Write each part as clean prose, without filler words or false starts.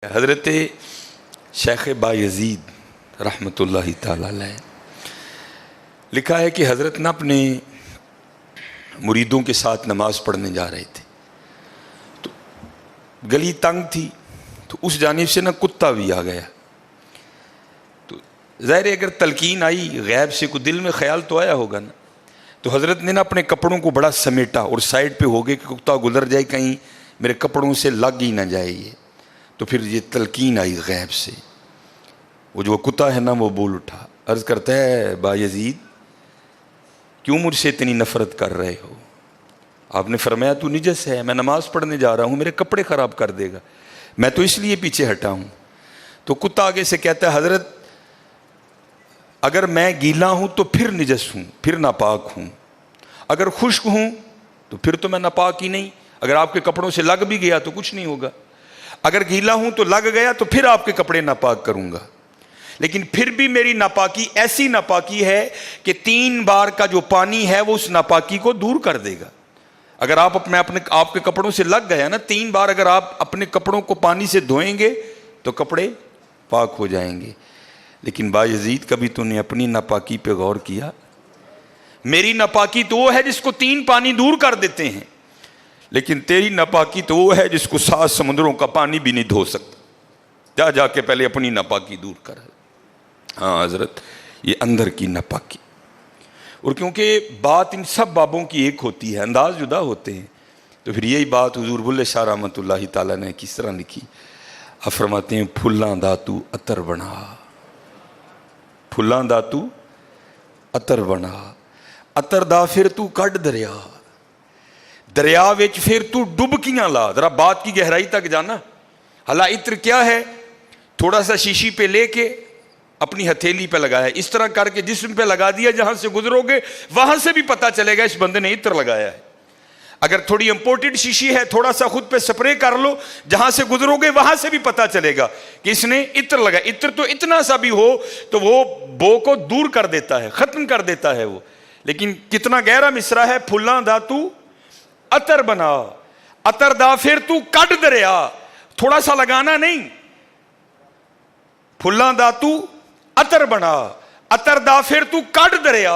حضرت شیخ بایزید رحمۃ اللہ تعالی علیہ لکھا ہے کہ حضرت نے اپنے مریدوں کے ساتھ نماز پڑھنے جا رہے تھے تو گلی تنگ تھی تو اس جانب سے کتا بھی آ گیا. تو ظاہر ہے اگر تلقین آئی غیب سے کوئی دل میں خیال تو آیا ہوگا نا. تو حضرت نے اپنے کپڑوں کو بڑا سمیٹا اور سائڈ پہ ہو گئے کہ کتا گزر جائے کہیں میرے کپڑوں سے لگ ہی نہ جائے یہ. تو پھر یہ تلقین آئی غیب سے. وہ جو کتا ہے نا وہ بول اٹھا, عرض کرتا ہے بایزید کیوں مجھ سے اتنی نفرت کر رہے ہو؟ آپ نے فرمایا تو نجس ہے, میں نماز پڑھنے جا رہا ہوں, میرے کپڑے خراب کر دے گا, میں تو اس لیے پیچھے ہٹا ہوں. تو کتا آگے سے کہتا ہے حضرت اگر میں گیلا ہوں تو پھر نجس ہوں, پھر ناپاک ہوں, اگر خشک ہوں تو پھر تو میں ناپاک ہی نہیں, اگر آپ کے کپڑوں سے لگ بھی گیا تو کچھ نہیں ہوگا, اگر گیلا ہوں تو لگ گیا تو پھر آپ کے کپڑے ناپاک کروں گا. لیکن پھر بھی میری ناپاکی ایسی ناپاکی ہے کہ 3 بار کا جو پانی ہے وہ اس ناپاکی کو دور کر دے گا. اگر آپ کے کپڑوں سے لگ گیا نا 3 بار, اگر آپ اپنے کپڑوں کو پانی سے دھوئیں گے تو کپڑے پاک ہو جائیں گے. لیکن بایزید کبھی تو نے اپنی ناپاکی پہ غور کیا؟ میری ناپاکی تو وہ ہے جس کو 3 پانی دور کر دیتے ہیں, لیکن تیری ناپاکی تو وہ ہے جس کو 7 سمندروں کا پانی بھی نہیں دھو سکتا. جا کے پہلے اپنی ناپاکی دور کر. ہاں حضرت یہ اندر کی ناپاکی. اور کیونکہ بات ان سب بابوں کی ایک ہوتی ہے, انداز جدا ہوتے ہیں, تو پھر یہی بات حضور بلے شاہ رحمۃ اللہ تعالیٰ نے کس طرح لکھی. آپ فرماتے ہیں پھلاں داتو عطر بنا, پھلاں داتو عطر بنا, عطر دا پھر تو کڈ دریا, دریا وچ پھر تو ڈبکیاں لا. ذرا بات کی گہرائی تک جانا. حالا عطر کیا ہے؟ تھوڑا سا شیشی پہ لے کے اپنی ہتھیلی پہ لگایا, اس طرح کر کے جسم پہ لگا دیا, جہاں سے گزرو گے وہاں سے بھی پتا چلے گا اس بندے نے عطر لگایا ہے. اگر تھوڑی امپورٹڈ شیشی ہے تھوڑا سا خود پہ سپرے کر لو, جہاں سے گزرو گے وہاں سے بھی پتا چلے گا کہ اس نے عطر لگایا. عطر تو اتنا سا بھی ہو تو وہ بو کو دور کر دیتا ہے, ختم کر دیتا ہے وہ. لیکن کتنا گہرا مصرع ہے, پھلاں دا تو عطر بنا, عطر دا پھر تو کڈ دریا. تھوڑا سا لگانا نہیں, پھلاں دا تو عطر بنا, عطر دا پھر تو کڈ دریا,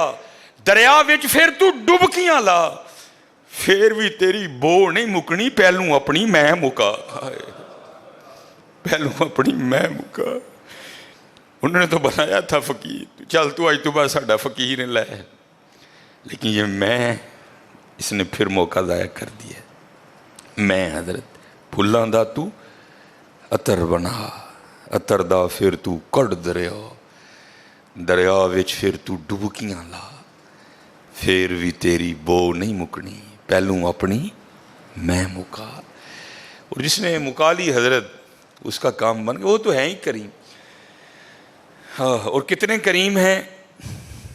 دریا وچ پھر تو ڈبکیاں لا, پھر بھی تیری بو نہیں مکنی, پہلوں اپنی میں مکا. پہلوں اپنی میں مکا. انہوں نے تو بنایا تھا فقیر, چل تو آج تو بعد ساڈا فقیر لے, لیکن یہ میں اس نے پھر موقع ضائع کر دیا. میں حضرت پھلاں دا تو عطر بنا, عطر دا پھر تو کڈ دریا, دریا وچ پھر تو ڈبکیاں لا, پھر بھی تیری بو نہیں مکنی, پہلوں اپنی میں مکا. اور جس نے مکا لی حضرت اس کا کام بن گیا. وہ تو ہے ہی کریم. ہاں, اور کتنے کریم ہیں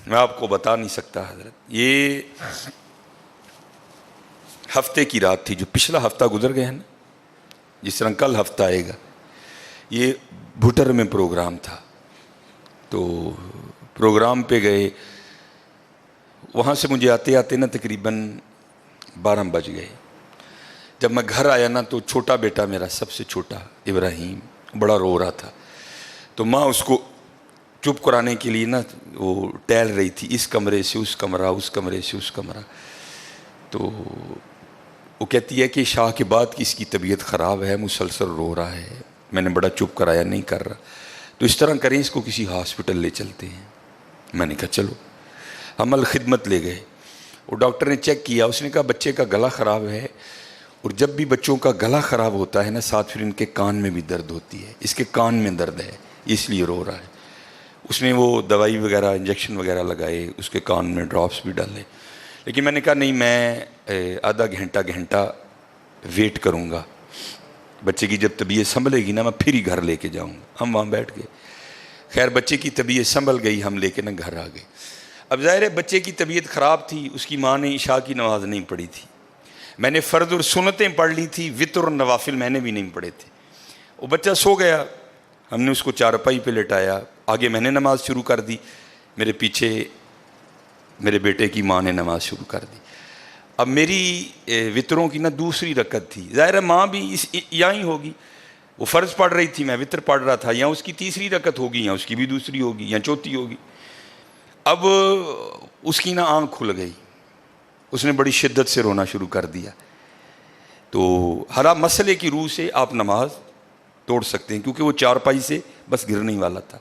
میں آپ کو بتا نہیں سکتا حضرت. یہ ہفتے کی رات تھی, جو پچھلا ہفتہ گزر گیا نا, جس طرح کل ہفتہ آئے گا. یہ بھٹر میں پروگرام تھا, تو پروگرام پہ گئے, وہاں سے مجھے آتے آتے نا تقریباً 12 بج گئے. جب میں گھر آیا نا تو چھوٹا بیٹا میرا, سب سے چھوٹا ابراہیم, بڑا رو رہا تھا. تو ماں اس کو چپ کرانے کے لیے نا وہ ٹہل رہی تھی, اس کمرے سے اس کمرہ, اس کمرے سے اس کمرہ. تو وہ کہتی ہے کہ شاہ کے بعد کی اس کی طبیعت خراب ہے, مسلسل رو رہا ہے. میں نے بڑا چپ کرایا, نہیں کر رہا. تو اس طرح کریں, اس کو کسی ہاسپٹل لے چلتے ہیں. میں نے کہا چلو. ہم الخدمت لے گئے. وہ ڈاکٹر نے چیک کیا, اس نے کہا بچے کا گلا خراب ہے, اور جب بھی بچوں کا گلا خراب ہوتا ہے نا ساتھ پھر ان کے کان میں بھی درد ہوتی ہے, اس کے کان میں درد ہے اس لیے رو رہا ہے. اس نے وہ دوائی وغیرہ انجیکشن وغیرہ لگائے, اس کے کان میں ڈراپس بھی ڈالے. لیکن میں نے کہا نہیں, میں آدھا گھنٹہ ویٹ کروں گا, بچے کی جب طبیعت سنبھلے گی نا میں پھر ہی گھر لے کے جاؤں گا. ہم وہاں بیٹھ گئے. خیر بچے کی طبیعت سنبھل گئی, ہم لے کے نا گھر آ گئے. اب ظاہر ہے بچے کی طبیعت خراب تھی, اس کی ماں نے عشاء کی نماز نہیں پڑھی تھی, میں نے فرض اور سنتیں پڑھ لی تھی, وتر اور نوافل میں نے بھی نہیں پڑھے تھے. وہ بچہ سو گیا, ہم نے اس کو چارپائی پہ لٹایا, آگے میں نے نماز شروع کر دی, میرے پیچھے میرے بیٹے کی ماں نے نماز شروع کر دی. اب میری وطروں کی نا دوسری رکعت تھی, ظاہر ہے ماں بھی یہاں ہی ہوگی, وہ فرض پڑھ رہی تھی، میں وطر پڑھ رہا تھا، یا اس کی تیسری رکعت ہوگی یا اس کی بھی دوسری ہوگی یا چوتھی ہوگی. اب اس کی نا آنکھ کھل گئی، اس نے بڑی شدت سے رونا شروع کر دیا. تو ہر مسئلے کی روح سے آپ نماز توڑ سکتے ہیں، کیونکہ وہ چارپائی سے بس گرنے ہی والا تھا.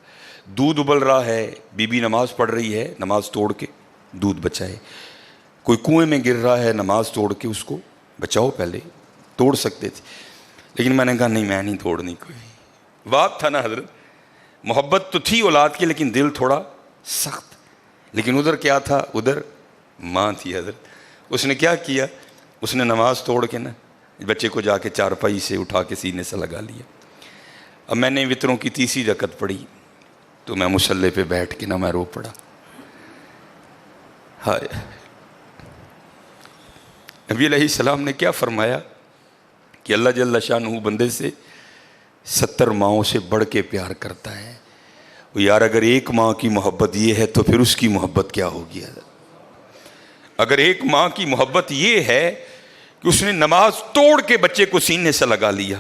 دودھ ابل رہا ہے، بی بی نماز پڑھ رہی ہے، نماز توڑ کے دودھ بچائے. کوئی کنویں میں گر رہا ہے، نماز توڑ کے اس کو بچاؤ. پہلے توڑ سکتے تھے، لیکن میں نے کہا نہیں، میں نہیں توڑنی. کوئی بات تھا نا حضرت، محبت تو تھی اولاد کی لیکن دل تھوڑا سخت. لیکن ادھر کیا تھا؟ ادھر ماں تھی حضرت. اس نے کیا کیا؟ اس نے نماز توڑ کے نا بچے کو جا کے چارپائی سے اٹھا کے سینے سے لگا لیا. اب میں نے وطروں کی تیسری رکعت پڑھی تو میں مصلی پہ بیٹھ کے نا میں رو پڑا. ہائے، نبی علیہ السلام نے کیا فرمایا کہ اللہ جل شانہ بندے سے 70 ماؤں سے بڑھ کے پیار کرتا ہے. یار اگر ایک ماں کی محبت یہ ہے تو پھر اس کی محبت کیا ہوگی؟ اگر ایک ماں کی محبت یہ ہے کہ اس نے نماز توڑ کے بچے کو سینے سے لگا لیا،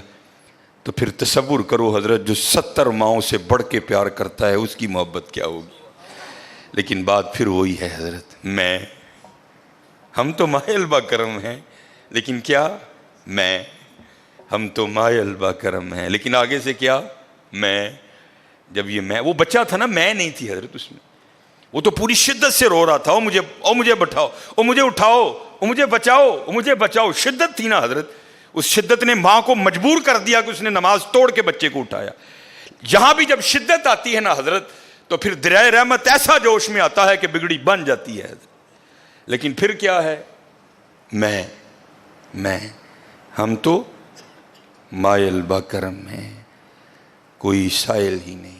تو پھر تصور کرو حضرت، جو 70 ماؤں سے بڑھ کے پیار کرتا ہے اس کی محبت کیا ہوگی؟ لیکن بات پھر وہی ہے حضرت، ہم تو مائل با کرم ہیں، لیکن کیا ہم تو مائل با کرم ہیں، لیکن آگے سے کیا؟ جب یہ وہ بچہ تھا نا، میں نہیں تھی حضرت اس میں. وہ تو پوری شدت سے رو رہا تھا، مجھے بٹھاؤ، مجھے اٹھاؤ، مجھے بچاؤ، مجھے بچاؤ. شدت تھی نا حضرت، اس شدت نے ماں کو مجبور کر دیا کہ اس نے نماز توڑ کے بچے کو اٹھایا. یہاں بھی جب شدت آتی ہے نا حضرت، تو پھر دریائے رحمت ایسا جوش میں آتا ہے کہ بگڑی بن جاتی ہے. لیکن پھر کیا ہے؟ ہم تو مائل با کرم ہیں، کوئی سائل ہی نہیں.